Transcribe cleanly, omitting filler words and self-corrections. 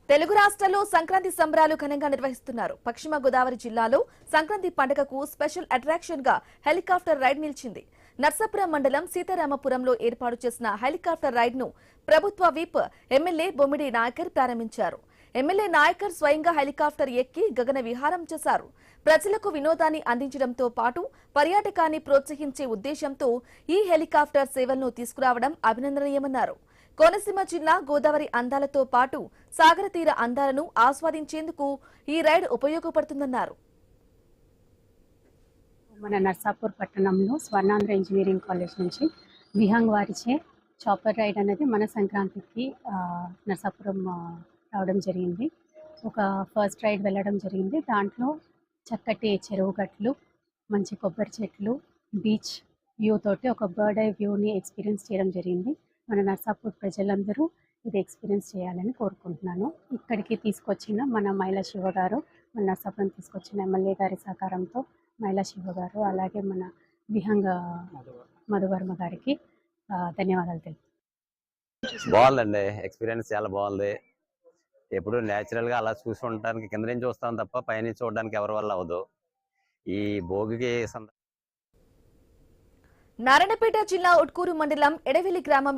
తెలుగు రాష్ట్రాల్లో సంక్రాంతి సంబరాలు ఘనంగా నిర్వహిస్తున్నారు. పశ్చిమ గోదావరి జిల్లాలో సంక్రాంతి పండుగకు స్పెషల్ అట్రాక్షన్ గా హెలికాప్టర్ రైడ్ నిలిచింది. నర్సాపురం మండలం సీతారామపురంలో ఏర్పాటు చేసిన హెలికాప్టర్ రైడ్ ను ప్రభుత్వ విప్ ఎమ్మెల్యే బొమ్మిడి నాయకర్ ప్రారంభించారు. ఎమ్మెల్యే నాయకర్ స్వయంగా హెలికాప్టర్ ఎక్కి గగన విహారం చేశారు. ప్రజలకు వినోదాన్ని అందించడంతో పాటు పర్యాటకాన్ని ప్రోత్సహించే ఉద్దేశంతో ఈ హెలికాప్టర్ సేవలను తీసుకురావడం అభినందనీయమన్నారు. కోనసీమ జిల్లా గోదావరి అందాలతో పాటు సాగర తీర అందాలను ఆస్వాదించేందుకు ఈ రైడ్ ఉపయోగపడుతుందన్నారు. మన నర్సాపూర్ పట్టణంలో స్వర్ణాంధ్ర ఇంజనీరింగ్ కాలేజ్ నుంచి విహంగ్ వారిచే చాపర్ రైడ్ అనేది మన సంక్రాంతికి నర్సాపురం రావడం జరిగింది. ఒక ఫస్ట్ రైడ్ వెళ్ళడం జరిగింది. దాంట్లో చక్కటి చెరువు గట్లు, మంచి కొబ్బరి చెట్లు, బీచ్ వ్యూ తోటి ఒక బర్డ్ ఐ వ్యూని ఎక్స్పీరియన్స్ చేయడం జరిగింది. మన నర్సాపూర్ ప్రజలందరూ ఇది ఎక్స్పీరియన్స్ చేయాలని కోరుకుంటున్నాను. ఇక్కడికి తీసుకొచ్చిన మన మైలా శివ గారు, మన నర్సాపురం తీసుకొచ్చిన ఎమ్మెల్యే గారి సహకారంతో మైలా శివ గారు, అలాగే మన విహంగ మధువర్మ గారికి ధన్యవాదాలు తెలుపు. బాగుందండి, ఎక్స్పీరియన్స్ చాలా బాగుంది. ఎప్పుడు న్యాచురల్ గా అలా చూసుకుంటానికి కింద నుంచి చూస్తాం తప్ప పైనుంచి చూడడానికి ఎవరి వల్ల అవ్వదు. ఈ భోగికి నారాయణపేట జిల్లా ఉట్కూరు మండలం ఎడవెల్లి గ్రామంలో